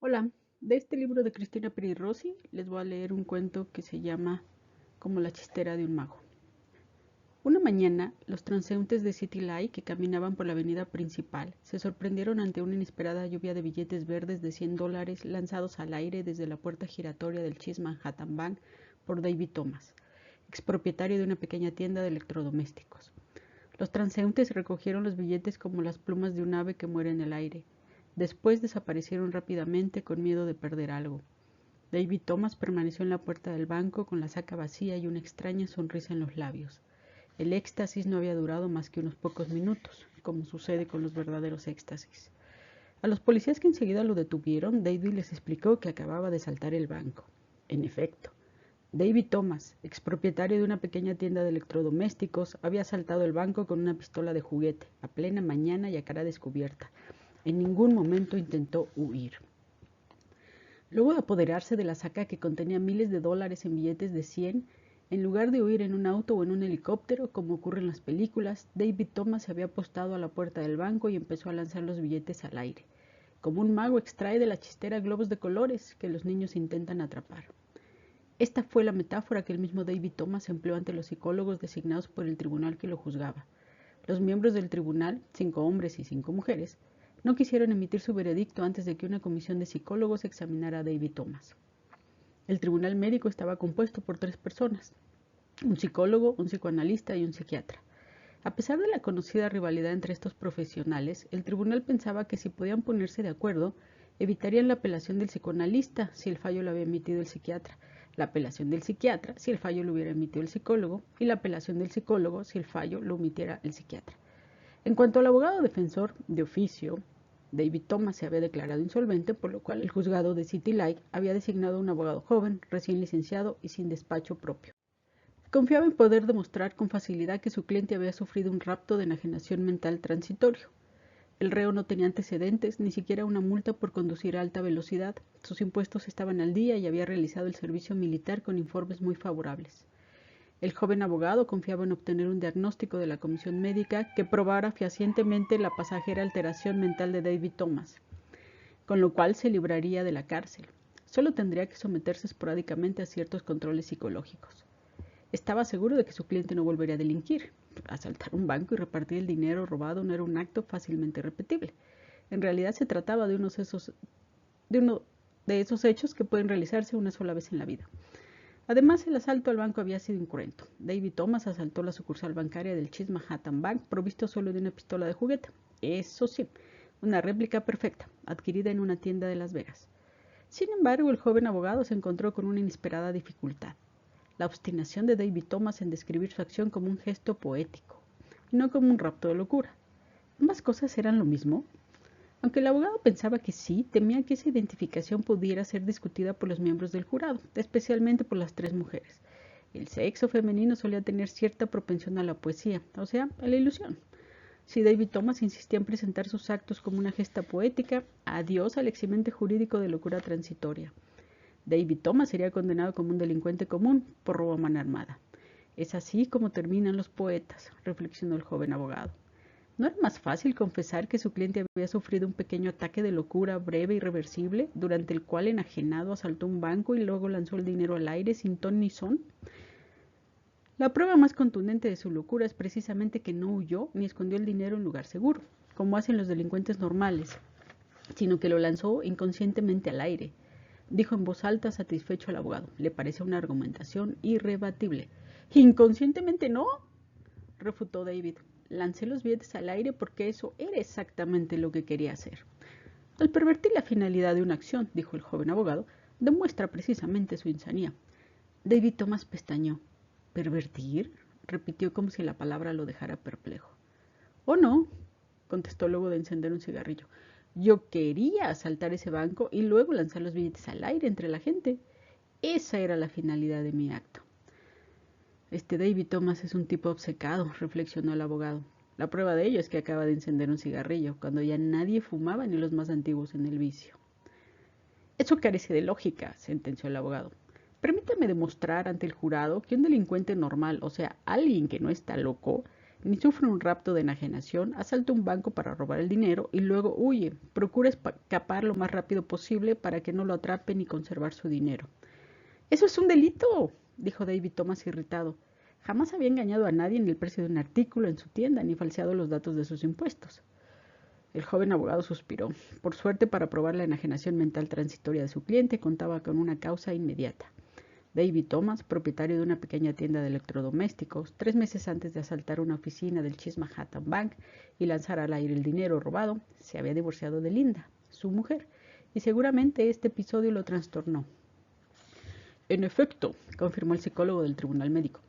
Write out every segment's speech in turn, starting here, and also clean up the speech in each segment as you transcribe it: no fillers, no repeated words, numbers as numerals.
Hola, de este libro de Cristina Peri Rossi les voy a leer un cuento que se llama Como la chistera de un mago. Una mañana, los transeúntes de City Light que caminaban por la avenida principal se sorprendieron ante una inesperada lluvia de billetes verdes de $100 lanzados al aire desde la puerta giratoria del Chase Manhattan Bank por David Thomas, expropietario de una pequeña tienda de electrodomésticos. Los transeúntes recogieron los billetes como las plumas de un ave que muere en el aire. Después desaparecieron rápidamente con miedo de perder algo. David Thomas permaneció en la puerta del banco con la saca vacía y una extraña sonrisa en los labios. El éxtasis no había durado más que unos pocos minutos, como sucede con los verdaderos éxtasis. A los policías que enseguida lo detuvieron, David les explicó que acababa de saltar el banco. En efecto, David Thomas, expropietario de una pequeña tienda de electrodomésticos, había asaltado el banco con una pistola de juguete, a plena mañana y a cara descubierta. En ningún momento intentó huir. Luego de apoderarse de la saca que contenía miles de dólares en billetes de 100, en lugar de huir en un auto o en un helicóptero, como ocurre en las películas, David Thomas se había apostado a la puerta del banco y empezó a lanzar los billetes al aire. Como un mago extrae de la chistera globos de colores que los niños intentan atrapar. Esta fue la metáfora que el mismo David Thomas empleó ante los psicólogos designados por el tribunal que lo juzgaba. Los miembros del tribunal, 5 hombres y 5 mujeres, no quisieron emitir su veredicto antes de que una comisión de psicólogos examinara a David Thomas. El tribunal médico estaba compuesto por 3 personas, un psicólogo, un psicoanalista y un psiquiatra. A pesar de la conocida rivalidad entre estos profesionales, el tribunal pensaba que si podían ponerse de acuerdo, evitarían la apelación del psicoanalista si el fallo lo había emitido el psiquiatra, la apelación del psiquiatra si el fallo lo hubiera emitido el psicólogo y la apelación del psicólogo si el fallo lo emitiera el psiquiatra. En cuanto al abogado defensor de oficio, David Thomas se había declarado insolvente, por lo cual el juzgado de City Light había designado a un abogado joven, recién licenciado y sin despacho propio. Confiaba en poder demostrar con facilidad que su cliente había sufrido un rapto de enajenación mental transitorio. El reo no tenía antecedentes, ni siquiera una multa por conducir a alta velocidad. Sus impuestos estaban al día y había realizado el servicio militar con informes muy favorables. El joven abogado confiaba en obtener un diagnóstico de la comisión médica que probara fehacientemente la pasajera alteración mental de David Thomas, con lo cual se libraría de la cárcel. Solo tendría que someterse esporádicamente a ciertos controles psicológicos. Estaba seguro de que su cliente no volvería a delinquir. Asaltar un banco y repartir el dinero robado no era un acto fácilmente repetible. En realidad se trataba de uno de esos hechos que pueden realizarse una sola vez en la vida. Además, el asalto al banco había sido incruento. David Thomas asaltó la sucursal bancaria del Chase Manhattan Bank provisto solo de una pistola de juguete. Eso sí, una réplica perfecta, adquirida en una tienda de Las Vegas. Sin embargo, el joven abogado se encontró con una inesperada dificultad. La obstinación de David Thomas en describir su acción como un gesto poético, y no como un rapto de locura. ¿Ambas cosas eran lo mismo? Aunque el abogado pensaba que sí, temía que esa identificación pudiera ser discutida por los miembros del jurado, especialmente por las 3 mujeres. El sexo femenino solía tener cierta propensión a la poesía, o sea, a la ilusión. Si David Thomas insistía en presentar sus actos como una gesta poética, adiós al eximente jurídico de locura transitoria. David Thomas sería condenado como un delincuente común por robo a mano armada. Es así como terminan los poetas, reflexionó el joven abogado. ¿No era más fácil confesar que su cliente había sufrido un pequeño ataque de locura breve y irreversible, durante el cual enajenado asaltó un banco y luego lanzó el dinero al aire sin ton ni son? La prueba más contundente de su locura es precisamente que no huyó ni escondió el dinero en lugar seguro, como hacen los delincuentes normales, sino que lo lanzó inconscientemente al aire. Dijo en voz alta, satisfecho al abogado. Le parece una argumentación irrebatible. ¿Inconscientemente no?, refutó David. Lancé los billetes al aire porque eso era exactamente lo que quería hacer. Al pervertir la finalidad de una acción, dijo el joven abogado, demuestra precisamente su insanía. David Thomas pestañeó. ¿Pervertir?, repitió como si la palabra lo dejara perplejo. «Oh, no», contestó luego de encender un cigarrillo. «Yo quería asaltar ese banco y luego lanzar los billetes al aire entre la gente. Esa era la finalidad de mi acto». Este David Thomas es un tipo obcecado, reflexionó el abogado. La prueba de ello es que acaba de encender un cigarrillo, cuando ya nadie fumaba ni los más antiguos en el vicio. Eso carece de lógica, sentenció el abogado. Permítame demostrar ante el jurado que un delincuente normal, o sea, alguien que no está loco, ni sufre un rapto de enajenación, asalta un banco para robar el dinero y luego huye. Procura escapar lo más rápido posible para que no lo atrapen y conservar su dinero. ¡Eso es un delito!, dijo David Thomas irritado. Jamás había engañado a nadie en el precio de un artículo en su tienda, ni falseado los datos de sus impuestos. El joven abogado suspiró. Por suerte, para probar la enajenación mental transitoria de su cliente, contaba con una causa inmediata. David Thomas, propietario de una pequeña tienda de electrodomésticos, 3 meses antes de asaltar una oficina del Chase Manhattan Bank y lanzar al aire el dinero robado, se había divorciado de Linda, su mujer, y seguramente este episodio lo trastornó. En efecto, confirmó el psicólogo del tribunal médico,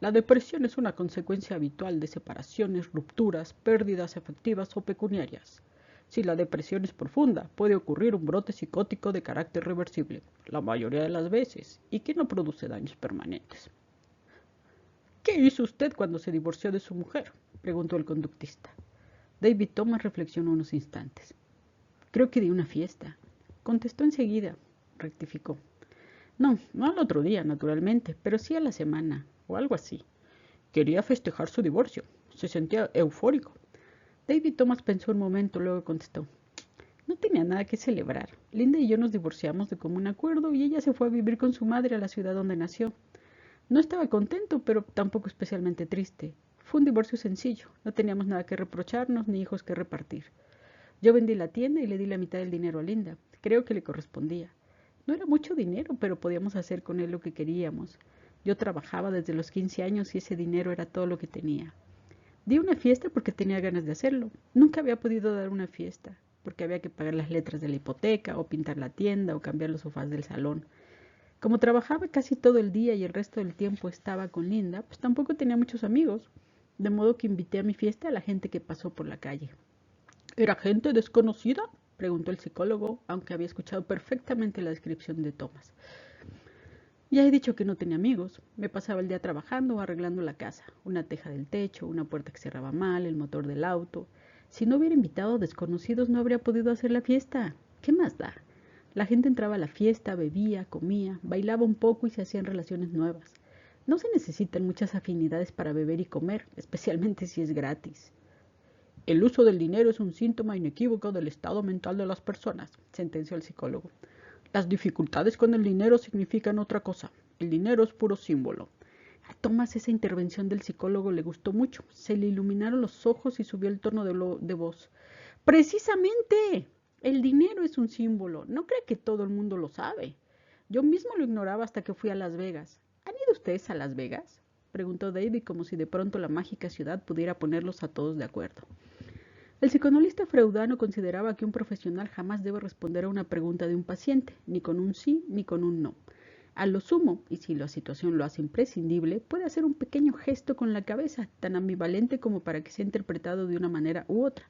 la depresión es una consecuencia habitual de separaciones, rupturas, pérdidas afectivas o pecuniarias. Si la depresión es profunda, puede ocurrir un brote psicótico de carácter reversible, la mayoría de las veces, y que no produce daños permanentes. ¿Qué hizo usted cuando se divorció de su mujer?, preguntó el conductista. David Thomas reflexionó unos instantes. Creo que di una fiesta. Contestó enseguida, rectificó. No al otro día, naturalmente, pero sí a la semana, o algo así. Quería festejar su divorcio. Se sentía eufórico. David Thomas pensó un momento, luego contestó. No tenía nada que celebrar. Linda y yo nos divorciamos de común acuerdo y ella se fue a vivir con su madre a la ciudad donde nació. No estaba contento, pero tampoco especialmente triste. Fue un divorcio sencillo. No teníamos nada que reprocharnos ni hijos que repartir. Yo vendí la tienda y le di la mitad del dinero a Linda. Creo que le correspondía. No era mucho dinero, pero podíamos hacer con él lo que queríamos. Yo trabajaba desde los 15 años y ese dinero era todo lo que tenía. Di una fiesta porque tenía ganas de hacerlo. Nunca había podido dar una fiesta, porque había que pagar las letras de la hipoteca, o pintar la tienda, o cambiar los sofás del salón. Como trabajaba casi todo el día y el resto del tiempo estaba con Linda, pues tampoco tenía muchos amigos, de modo que invité a mi fiesta a la gente que pasó por la calle. ¿Era gente desconocida?, preguntó el psicólogo, aunque había escuchado perfectamente la descripción de Thomas. Ya he dicho que no tenía amigos. Me pasaba el día trabajando o arreglando la casa. Una teja del techo, una puerta que cerraba mal, el motor del auto. Si no hubiera invitado a desconocidos, no habría podido hacer la fiesta. ¿Qué más da? La gente entraba a la fiesta, bebía, comía, bailaba un poco y se hacían relaciones nuevas. No se necesitan muchas afinidades para beber y comer, especialmente si es gratis. El uso del dinero es un síntoma inequívoco del estado mental de las personas, sentenció el psicólogo. Las dificultades con el dinero significan otra cosa. El dinero es puro símbolo. A Thomas esa intervención del psicólogo le gustó mucho. Se le iluminaron los ojos y subió el tono de voz. ¡Precisamente! El dinero es un símbolo. No cree que todo el mundo lo sabe. Yo mismo lo ignoraba hasta que fui a Las Vegas. ¿Han ido ustedes a Las Vegas?, preguntó David, como si de pronto la mágica ciudad pudiera ponerlos a todos de acuerdo. El psicoanalista freudano consideraba que un profesional jamás debe responder a una pregunta de un paciente, ni con un sí ni con un no. A lo sumo, y si la situación lo hace imprescindible, puede hacer un pequeño gesto con la cabeza, tan ambivalente como para que sea interpretado de una manera u otra.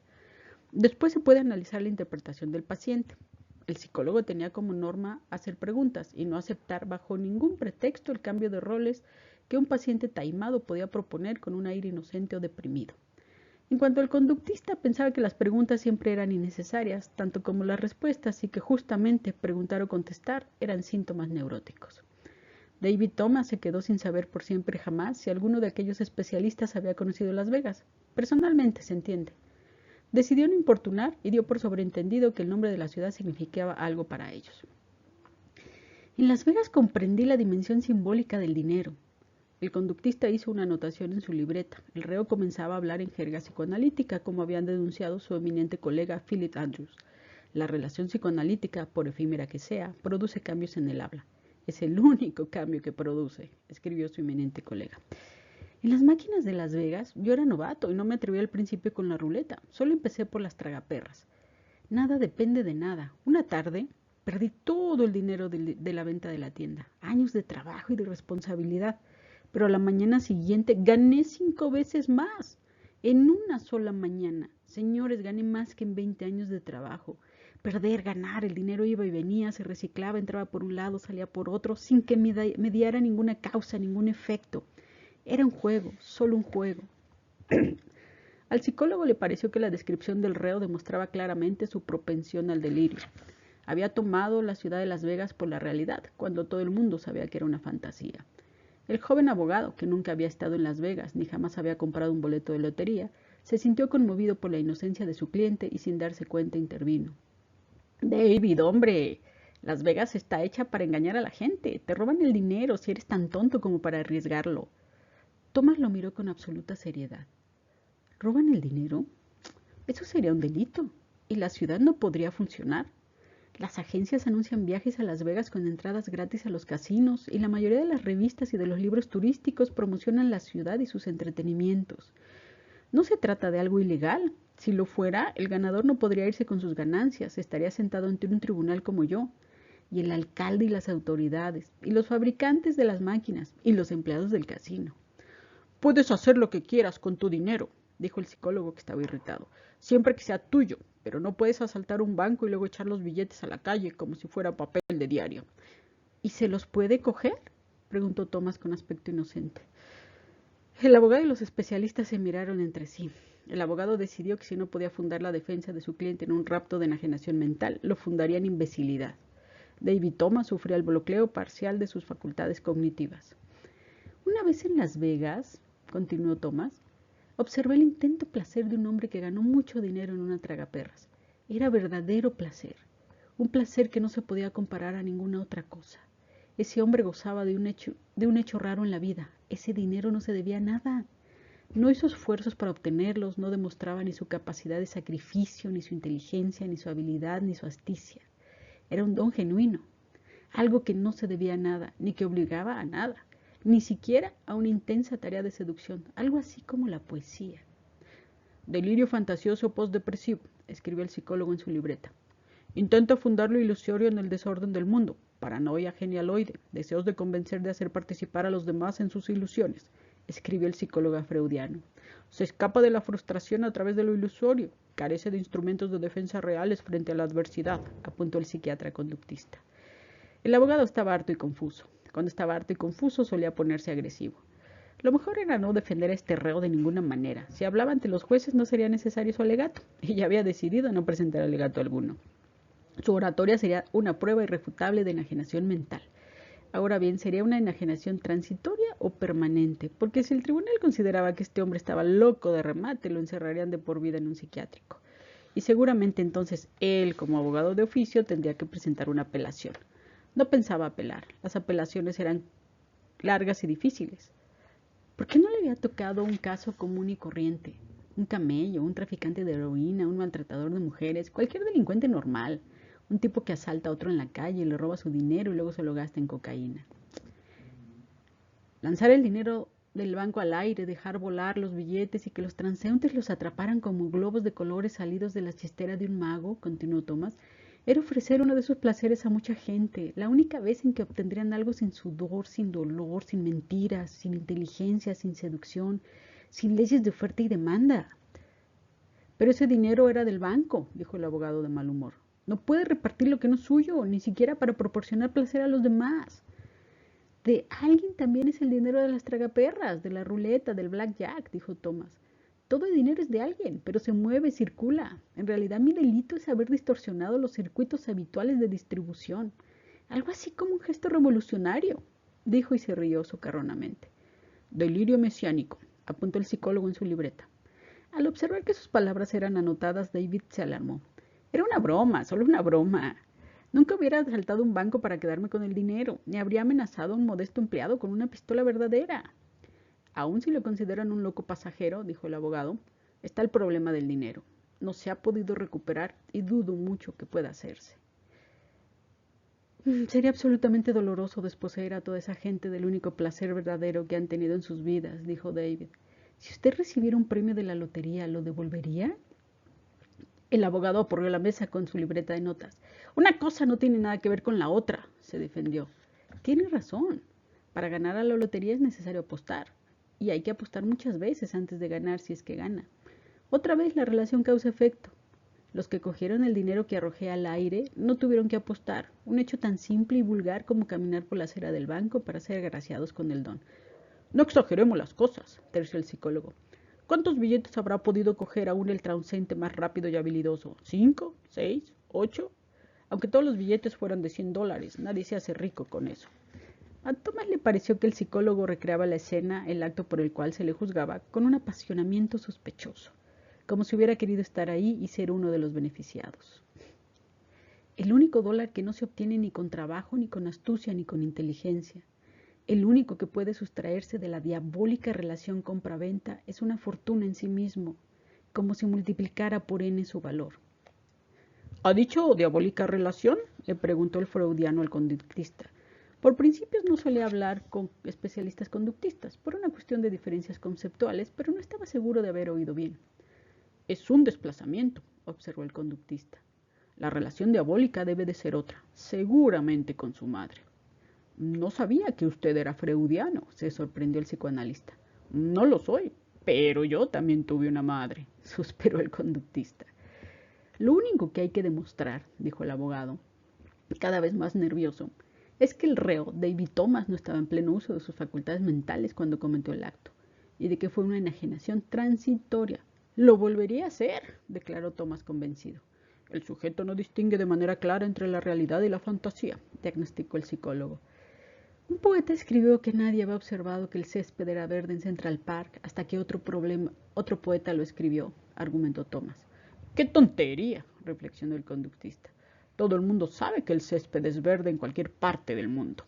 Después se puede analizar la interpretación del paciente. El psicólogo tenía como norma hacer preguntas y no aceptar bajo ningún pretexto el cambio de roles que un paciente taimado podía proponer con un aire inocente o deprimido. En cuanto al conductista, pensaba que las preguntas siempre eran innecesarias, tanto como las respuestas, y que justamente preguntar o contestar eran síntomas neuróticos. David Thomas se quedó sin saber por siempre jamás si alguno de aquellos especialistas había conocido Las Vegas. Personalmente, se entiende. Decidió no importunar y dio por sobreentendido que el nombre de la ciudad significaba algo para ellos. En Las Vegas comprendí la dimensión simbólica del dinero. El conductista hizo una anotación en su libreta. El reo comenzaba a hablar en jerga psicoanalítica, como habían denunciado su eminente colega Philip Andrews. La relación psicoanalítica, por efímera que sea, produce cambios en el habla. Es el único cambio que produce, escribió su eminente colega. En las máquinas de Las Vegas, yo era novato y no me atreví al principio con la ruleta. Solo empecé por las tragaperras. Nada depende de nada. Una tarde perdí todo el dinero de la venta de la tienda. Años de trabajo y de responsabilidad. Pero a la mañana siguiente gané 5 veces más. En una sola mañana. Señores, gané más que en 20 años de trabajo. Perder, ganar, el dinero iba y venía, se reciclaba, entraba por un lado, salía por otro, sin que mediara ninguna causa, ningún efecto. Era un juego, solo un juego. Al psicólogo le pareció que la descripción del reo demostraba claramente su propensión al delirio. Había tomado la ciudad de Las Vegas por la realidad, cuando todo el mundo sabía que era una fantasía. El joven abogado, que nunca había estado en Las Vegas ni jamás había comprado un boleto de lotería, se sintió conmovido por la inocencia de su cliente y sin darse cuenta intervino. David, hombre, Las Vegas está hecha para engañar a la gente. Te roban el dinero si eres tan tonto como para arriesgarlo. Thomas lo miró con absoluta seriedad. ¿Roban el dinero? Eso sería un delito, y la ciudad no podría funcionar. Las agencias anuncian viajes a Las Vegas con entradas gratis a los casinos, y la mayoría de las revistas y de los libros turísticos promocionan la ciudad y sus entretenimientos. No se trata de algo ilegal. Si lo fuera, el ganador no podría irse con sus ganancias, estaría sentado ante un tribunal como yo, y el alcalde y las autoridades, y los fabricantes de las máquinas, y los empleados del casino. Puedes hacer lo que quieras con tu dinero, dijo el psicólogo, que estaba irritado, siempre que sea tuyo, pero no puedes asaltar un banco y luego echar los billetes a la calle como si fuera papel de diario. ¿Y se los puede coger?, preguntó Thomas con aspecto inocente. El abogado y los especialistas se miraron entre sí. El abogado decidió que si no podía fundar la defensa de su cliente en un rapto de enajenación mental, lo fundaría en imbecilidad. David Thomas sufría el bloqueo parcial de sus facultades cognitivas. Una vez en Las Vegas, continuó Thomas, observé el intento placer de un hombre que ganó mucho dinero en una tragaperras. Era verdadero placer, un placer que no se podía comparar a ninguna otra cosa. Ese hombre gozaba de un hecho raro en la vida. Ese dinero no se debía a nada. No hizo esfuerzos para obtenerlos, no demostraba ni su capacidad de sacrificio, ni su inteligencia, ni su habilidad, ni su astucia. Era un don genuino, algo que no se debía a nada, ni que obligaba a nada, ni siquiera a una intensa tarea de seducción, algo así como la poesía. Delirio fantasioso postdepresivo, escribió el psicólogo en su libreta. Intenta fundar lo ilusorio en el desorden del mundo, paranoia genialoide, deseos de convencer de hacer participar a los demás en sus ilusiones, escribió el psicólogo freudiano. Se escapa de la frustración a través de lo ilusorio, carece de instrumentos de defensa reales frente a la adversidad, apuntó el psiquiatra conductista. El abogado estaba harto y confuso. Cuando estaba harto y confuso solía ponerse agresivo. Lo mejor era no defender a este reo de ninguna manera. Si hablaba ante los jueces no sería necesario su alegato, y ya había decidido no presentar alegato alguno. Su oratoria sería una prueba irrefutable de enajenación mental. Ahora bien, ¿sería una enajenación transitoria o permanente? Porque si el tribunal consideraba que este hombre estaba loco de remate, lo encerrarían de por vida en un psiquiátrico. Y seguramente entonces él, como abogado de oficio, tendría que presentar una apelación. No pensaba apelar. Las apelaciones eran largas y difíciles. ¿Por qué no le había tocado un caso común y corriente? Un camello, un traficante de heroína, un maltratador de mujeres, cualquier delincuente normal. Un tipo que asalta a otro en la calle, le roba su dinero y luego se lo gasta en cocaína. Lanzar el dinero del banco al aire, dejar volar los billetes y que los transeúntes los atraparan como globos de colores salidos de la chistera de un mago, continuó Thomas, era ofrecer uno de esos placeres a mucha gente, la única vez en que obtendrían algo sin sudor, sin dolor, sin mentiras, sin inteligencia, sin seducción, sin leyes de oferta y demanda. Pero ese dinero era del banco, dijo el abogado de mal humor. No puede repartir lo que no es suyo, ni siquiera para proporcionar placer a los demás. De alguien también es el dinero de las tragaperras, de la ruleta, del blackjack, dijo Thomas. Todo el dinero es de alguien, pero se mueve, circula. En realidad mi delito es haber distorsionado los circuitos habituales de distribución. Algo así como un gesto revolucionario, dijo y se rió socarronamente. Delirio mesiánico, apuntó el psicólogo en su libreta. Al observar que sus palabras eran anotadas, David se alarmó. Era una broma, solo una broma. Nunca hubiera asaltado un banco para quedarme con el dinero, ni habría amenazado a un modesto empleado con una pistola verdadera. Aun si lo consideran un loco pasajero, dijo el abogado, está el problema del dinero. No se ha podido recuperar y dudo mucho que pueda hacerse. Sería absolutamente doloroso desposeer a toda esa gente del único placer verdadero que han tenido en sus vidas, dijo David. Si usted recibiera un premio de la lotería, ¿lo devolvería? El abogado aporreó la mesa con su libreta de notas. Una cosa no tiene nada que ver con la otra, se defendió. Tiene razón. Para ganar a la lotería es necesario apostar. Y hay que apostar muchas veces antes de ganar si es que gana. Otra vez la relación causa-efecto. Los que cogieron el dinero que arrojé al aire no tuvieron que apostar. Un hecho tan simple y vulgar como caminar por la acera del banco para ser agraciados con el don. No exageremos las cosas, terció el psicólogo. ¿Cuántos billetes habrá podido coger aún el transeúnte más rápido y habilidoso? ¿5? ¿6? ¿8? Aunque todos los billetes fueran de $100, nadie se hace rico con eso. A Thomas le pareció que el psicólogo recreaba la escena, el acto por el cual se le juzgaba, con un apasionamiento sospechoso, como si hubiera querido estar ahí y ser uno de los beneficiados. El único dólar que no se obtiene ni con trabajo, ni con astucia, ni con inteligencia. El único que puede sustraerse de la diabólica relación compra-venta es una fortuna en sí mismo, como si multiplicara por n su valor. ¿Ha dicho diabólica relación?, le preguntó el freudiano al conductista. Por principios no solía hablar con especialistas conductistas, por una cuestión de diferencias conceptuales, pero no estaba seguro de haber oído bien. Es un desplazamiento, observó el conductista. La relación diabólica debe de ser otra, seguramente con su madre. No sabía que usted era freudiano, se sorprendió el psicoanalista. No lo soy, pero yo también tuve una madre, suspiró el conductista. Lo único que hay que demostrar, dijo el abogado, cada vez más nervioso, es que el reo, David Thomas, no estaba en pleno uso de sus facultades mentales cuando cometió el acto, y de que fue una enajenación transitoria. Lo volvería a hacer, declaró Thomas convencido. El sujeto no distingue de manera clara entre la realidad y la fantasía, diagnosticó el psicólogo. Un poeta escribió que nadie había observado que el césped era verde en Central Park hasta que otro poeta lo escribió, argumentó Thomas. ¡Qué tontería!, reflexionó el conductista. Todo el mundo sabe que el césped es verde en cualquier parte del mundo.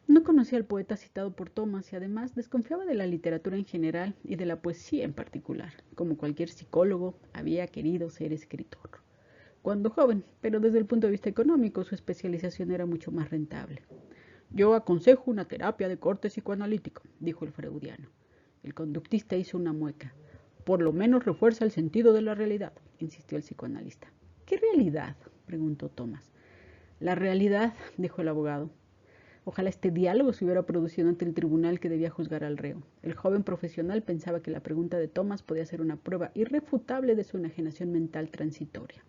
No conocía al poeta citado por Thomas y además desconfiaba de la literatura en general y de la poesía en particular. Como cualquier psicólogo, había querido ser escritor cuando joven, pero desde el punto de vista económico su especialización era mucho más rentable. Yo aconsejo una terapia de corte psicoanalítico, dijo el freudiano. El conductista hizo una mueca. Por lo menos refuerza el sentido de la realidad, insistió el psicoanalista. ¿Qué realidad?, preguntó Thomas. La realidad, dijo el abogado. Ojalá este diálogo se hubiera producido ante el tribunal que debía juzgar al reo. El joven profesional pensaba que la pregunta de Thomas podía ser una prueba irrefutable de su enajenación mental transitoria.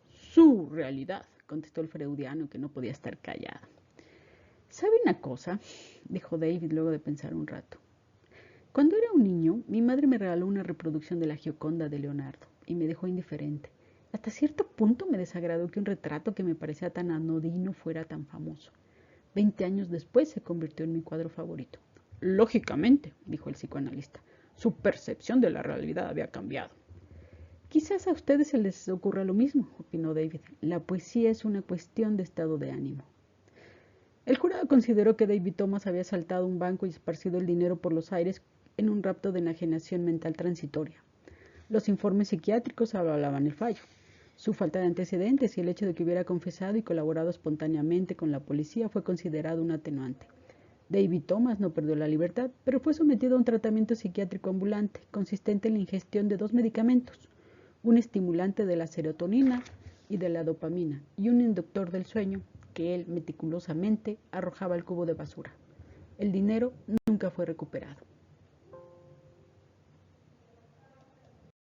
Su realidad, contestó el freudiano, que no podía estar callado. ¿Sabe una cosa?, dijo David luego de pensar un rato. Cuando era un niño, mi madre me regaló una reproducción de la Gioconda de Leonardo y me dejó indiferente. Hasta cierto punto me desagradó que un retrato que me parecía tan anodino fuera tan famoso. 20 años después se convirtió en mi cuadro favorito. Lógicamente, dijo el psicoanalista, su percepción de la realidad había cambiado. Quizás a ustedes se les ocurra lo mismo, opinó David. La poesía es una cuestión de estado de ánimo. El jurado consideró que David Thomas había asaltado un banco y esparcido el dinero por los aires en un rapto de enajenación mental transitoria. Los informes psiquiátricos avalaban el fallo. Su falta de antecedentes y el hecho de que hubiera confesado y colaborado espontáneamente con la policía fue considerado un atenuante. David Thomas no perdió la libertad, pero fue sometido a un tratamiento psiquiátrico ambulante, consistente en la ingestión de 2 medicamentos, un estimulante de la serotonina y de la dopamina y un inductor del sueño, que él meticulosamente arrojaba al cubo de basura. El dinero nunca fue recuperado.